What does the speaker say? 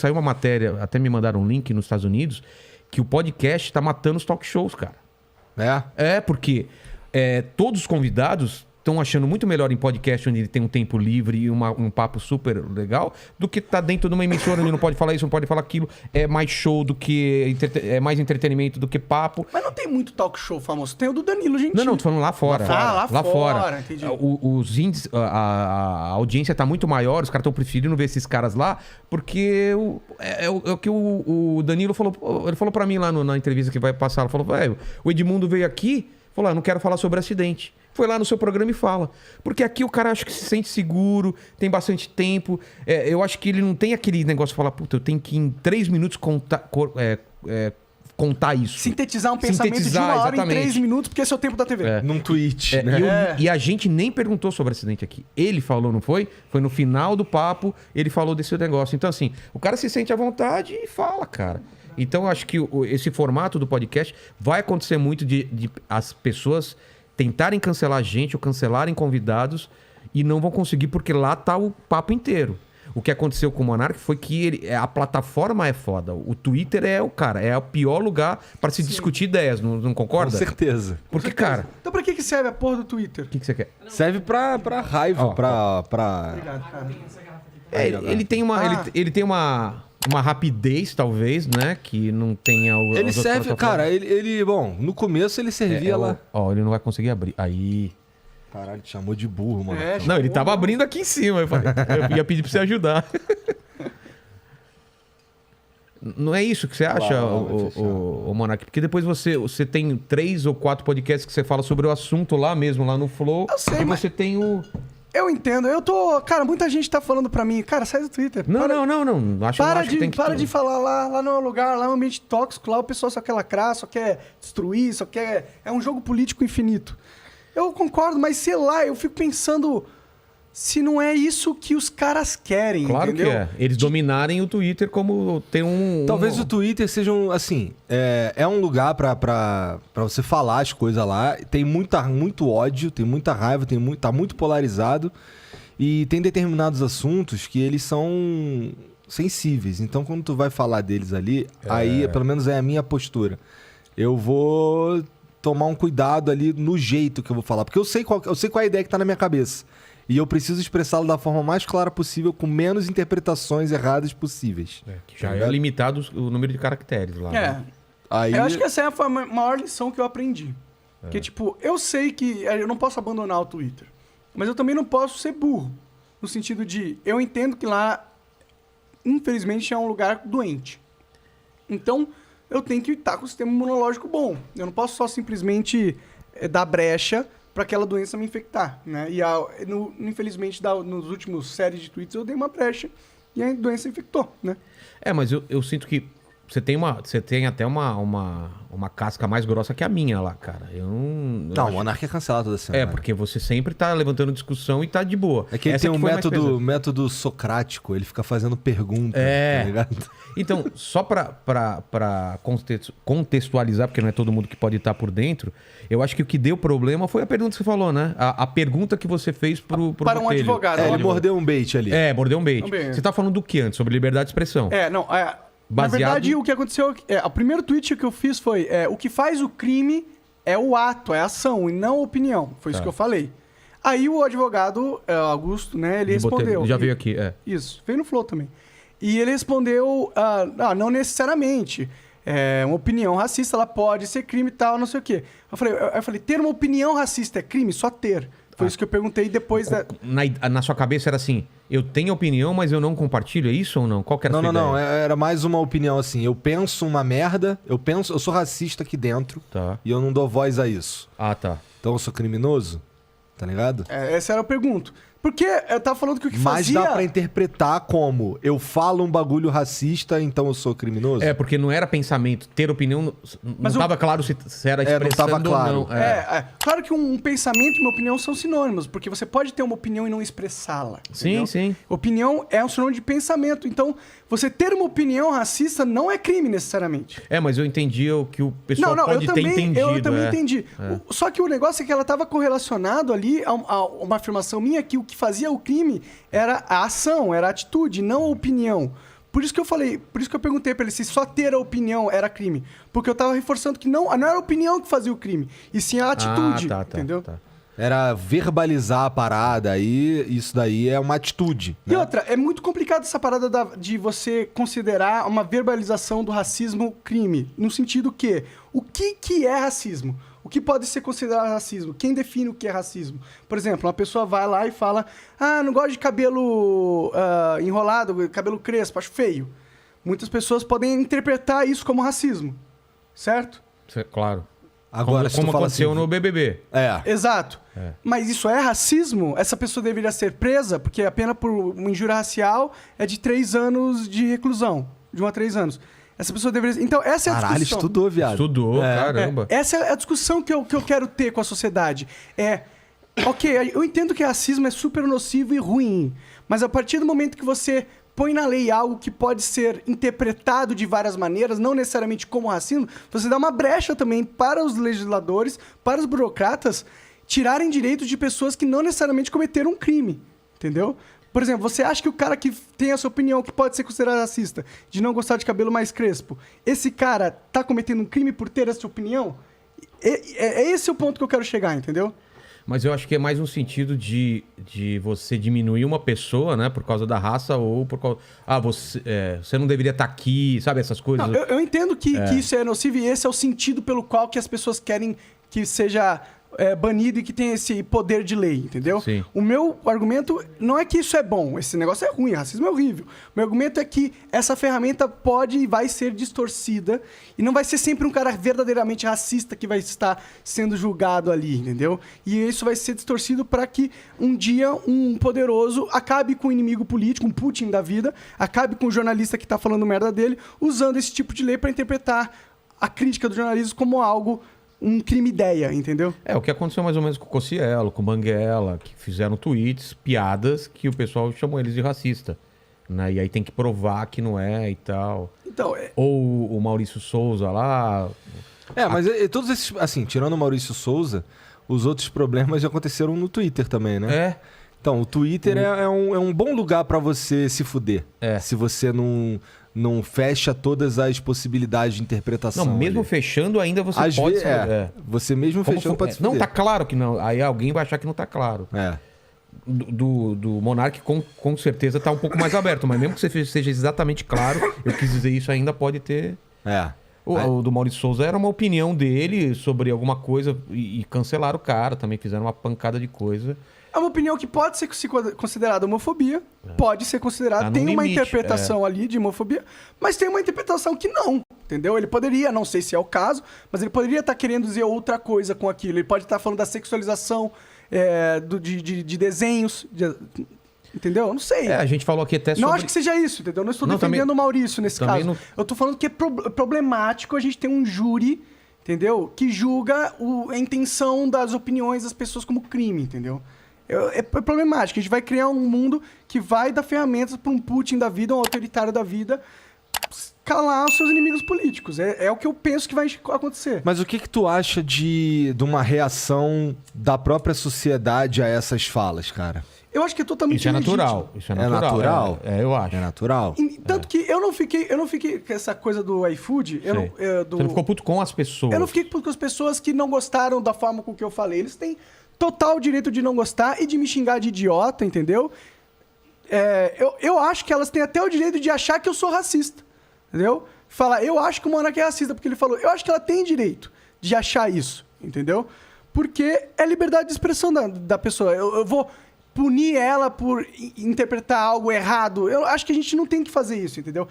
saiu uma matéria, até me mandaram um link nos Estados Unidos, que o podcast tá matando os talk shows, cara. Porque todos os convidados estão achando muito melhor em podcast, onde ele tem um tempo livre e um papo super legal, do que tá dentro de uma emissora onde não pode falar isso, não pode falar aquilo. É mais show do que... É mais entretenimento do que papo. Mas não tem muito talk show famoso. Tem o do Danilo Gentili. Não, tô falando lá fora. Lá fora. Entendi. Os índices, a audiência tá muito maior, os caras estão preferindo ver esses caras lá, porque é o que o Danilo falou. Ele falou pra mim lá na entrevista que vai passar. Ele falou, o Edmundo veio aqui, falou, eu não quero falar sobre acidente. Foi lá no seu programa e fala. Porque aqui o cara acho que se sente seguro, tem bastante tempo. Eu acho que ele não tem aquele negócio de falar, puta, eu tenho que em 3 minutos contar isso. Sintetizar um pensamento de 1 hora em 3 minutos, porque esse é o tempo da TV. Num tweet, né? E a gente nem perguntou sobre acidente aqui. Ele falou, não foi? Foi no final do papo, ele falou desse negócio. Então, assim, o cara se sente à vontade e fala, cara. Então, eu acho que esse formato do podcast vai acontecer muito de as pessoas tentarem cancelar a gente ou cancelarem convidados e não vão conseguir porque lá tá o papo inteiro. O que aconteceu com o Monark foi que a plataforma é foda. O Twitter é o pior lugar para se discutir ideias, não concorda? Com certeza. Porque, cara... Então pra que serve a porra do Twitter? O que você quer? Serve pra raiva, pra... Obrigado, cara. Ele tem uma rapidez, talvez, né? Que não tenha... Ele serve... Cara, bom, no começo ele servia lá... Ó, ele não vai conseguir abrir. Aí... Caralho, te chamou de burro, mano. Não, ele tava abrindo aqui em cima. Eu ia pedir pra você ajudar. Não é isso que você acha, o Monark? Porque depois você tem 3 ou 4 podcasts que você fala sobre o assunto lá mesmo, lá no Flow. Eu sei, e você tem o... Eu entendo. Cara, muita gente tá falando pra mim, cara, sai do Twitter. Não. Para de falar lá não é um lugar, lá é um ambiente tóxico, lá o pessoal só quer lacrar, só quer destruir, só quer... É um jogo político infinito. Eu concordo, mas sei lá, eu fico pensando se não é isso que os caras querem, claro entendeu? Que é. Eles dominarem o Twitter como tem Talvez o Twitter seja assim, é um lugar pra você falar as coisas lá. Tem muito ódio, tem muita raiva, tá muito polarizado. E tem determinados assuntos que eles são sensíveis. Então, quando tu vai falar deles ali, aí, pelo menos é a minha postura. Eu vou... tomar um cuidado ali no jeito que eu vou falar. Porque eu sei qual é a ideia que tá na minha cabeça. E eu preciso expressá-la da forma mais clara possível, com menos interpretações erradas possíveis. Que já é limitado o número de caracteres lá. Né? Aí... Eu acho que essa foi a maior lição que eu aprendi. Porque, tipo, eu sei que eu não posso abandonar o Twitter. Mas eu também não posso ser burro. No sentido de, eu entendo que lá, infelizmente, é um lugar doente. Então... eu tenho que estar com o sistema imunológico bom. Eu não posso só simplesmente dar brecha para aquela doença me infectar, né? E infelizmente, nos últimos séries de tweets, eu dei uma brecha e a doença infectou, né? Mas eu sinto que você tem até uma casca mais grossa que a minha lá, cara. O Monark é cancelado toda semana. Porque você sempre tá levantando discussão e tá de boa. É que ele tem um método socrático, ele fica fazendo perguntas, tá ligado? Então, só pra contextualizar, porque não é todo mundo que pode estar por dentro, eu acho que o que deu problema foi a pergunta que você falou, né? A pergunta que você fez pro para um Botelho. advogado. Ele mordeu um bait ali. Mordeu um bait. Você tá falando do que antes? Sobre liberdade de expressão. Na verdade, o que aconteceu... o primeiro tweet que eu fiz foi... o que faz o crime é o ato, é a ação, e não a opinião. Foi isso que eu falei. Aí o advogado, Augusto, né? Ele respondeu... Já veio aqui, Isso. Veio no Flow também. E ele respondeu... não necessariamente. Uma opinião racista, ela pode ser crime e tal, não sei o quê. Eu falei, ter uma opinião racista é crime? Só ter. Foi isso que eu perguntei depois na sua cabeça era assim, eu tenho opinião, mas eu não compartilho, é isso ou não? Qual que era a sua ideia? Não, era mais uma opinião assim, eu penso uma merda, eu sou racista aqui dentro e eu não dou voz a isso. Tá. Então eu sou criminoso? Tá ligado? Essa era a pergunta. Porque eu tava falando que o que fazia... Mas dá pra interpretar como eu falo um bagulho racista, então eu sou criminoso? Porque não era pensamento. Ter opinião... Não tava claro se era expressando não tava claro. ou não. Claro que um pensamento e uma opinião são sinônimos, porque você pode ter uma opinião e não expressá-la. Sim, sim. Opinião é um sinônimo de pensamento. Então, você ter uma opinião racista não é crime necessariamente. Mas eu entendi o que o pessoal pode ter entendido. Eu também entendi. Só que o negócio é que ela estava correlacionado ali a uma afirmação minha que o que fazia o crime era a ação, era a atitude, não a opinião. Por isso que eu falei, por isso que eu perguntei pra ele se só ter a opinião era crime. Porque eu tava reforçando que não era a opinião que fazia o crime, e sim a atitude, entendeu? Era verbalizar a parada, aí isso daí é uma atitude. E né? outra, é muito complicado essa parada de você considerar uma verbalização do racismo crime. No sentido que, o que é racismo? O que pode ser considerado racismo? Quem define o que é racismo? Por exemplo, uma pessoa vai lá e fala: não gosto de cabelo enrolado, cabelo crespo, acho feio. Muitas pessoas podem interpretar isso como racismo, certo? Claro. Agora, como aconteceu assim, no BBB. Exato. Mas isso é racismo? Essa pessoa deveria ser presa, porque a pena por uma injúria racial é de 3 anos de reclusão. De 1 a 3 anos. Essa pessoa deveria... Então, essa é a discussão. Caralho, estudou, viado. Estudou, caramba. Essa é a discussão que eu quero ter com a sociedade. Ok, eu entendo que racismo é super nocivo e ruim, mas a partir do momento que você põe na lei algo que pode ser interpretado de várias maneiras, não necessariamente como racismo, você dá uma brecha também para os legisladores, para os burocratas, tirarem direitos de pessoas que não necessariamente cometeram um crime, entendeu? Por exemplo, você acha que o cara que tem essa opinião, que pode ser considerado racista, de não gostar de cabelo mais crespo, esse cara tá cometendo um crime por ter essa opinião? É esse o ponto que eu quero chegar, entendeu? Mas eu acho que é mais um sentido de você diminuir uma pessoa, né? Por causa da raça ou por causa... você não deveria estar aqui, sabe? Essas coisas. Não, eu entendo que isso é nocivo e esse é o sentido pelo qual que as pessoas querem que seja banido e que tenha esse poder de lei, entendeu? Sim. O meu argumento não é que isso é bom, esse negócio é ruim, racismo é horrível. O meu argumento é que essa ferramenta pode e vai ser distorcida e não vai ser sempre um cara verdadeiramente racista que vai estar sendo julgado ali, entendeu? E isso vai ser distorcido para que um dia um poderoso acabe com o inimigo político, um Putin da vida, acabe com o jornalista que está falando merda dele, usando esse tipo de lei para interpretar a crítica do jornalismo como algo... um crime-ideia, entendeu? O que aconteceu mais ou menos com o Cossielo, com o Banguela, que fizeram tweets, piadas, que o pessoal chamou eles de racista. Né? E aí tem que provar que não é e tal. Então, Ou o Maurício Souza lá... Mas todos esses... Assim, tirando o Maurício Souza, os outros problemas já aconteceram no Twitter também, né? Então, o Twitter é um bom lugar pra você se fuder. Se você não fecha todas as possibilidades de interpretação. Não, mesmo fechando ainda você Às pode... Você mesmo fechando pode se fuder. Não, tá claro que não. Aí alguém vai achar que não tá claro. Do Monark com certeza tá um pouco mais aberto, mas mesmo que você seja exatamente claro, eu quis dizer isso, ainda pode ter... O do Maurício Souza era uma opinião dele sobre alguma coisa e cancelaram o cara, também fizeram uma pancada de coisa. É uma opinião que pode ser considerada homofobia, pode ser considerada, Tá tem uma limite, interpretação ali de homofobia, mas tem uma interpretação que não, entendeu? Ele poderia, não sei se é o caso, mas ele poderia estar querendo dizer outra coisa com aquilo. Ele pode estar falando da sexualização de desenhos, entendeu? Eu não sei. A gente falou aqui até sobre... Não acho que seja isso, entendeu? Não estou defendendo o Maurício nesse caso. não... Eu estou falando que é problemático a gente ter um júri, entendeu? Que julga a intenção das opiniões das pessoas como crime, entendeu? É problemático. A gente vai criar um mundo que vai dar ferramentas para um Putin da vida, um autoritário da vida, calar os seus inimigos políticos. É o que eu penso que vai acontecer. Mas o que tu acha de uma reação da própria sociedade a essas falas, cara? Eu acho que é totalmente Isso é natural. Isso é natural. Eu acho. É natural. Tanto que eu não fiquei com essa coisa do iFood. Você não ficou puto com as pessoas. Eu não fiquei puto com as pessoas que não gostaram da forma com que eu falei. Eles têm total direito de não gostar e de me xingar de idiota, entendeu? Eu acho que elas têm até o direito de achar que eu sou racista, entendeu? Falar, eu acho que o Monark é racista, porque ele falou. Eu acho que ela tem direito de achar isso, entendeu? Porque é liberdade de expressão da pessoa. Eu vou punir ela por interpretar algo errado. Eu acho que a gente não tem que fazer isso, entendeu?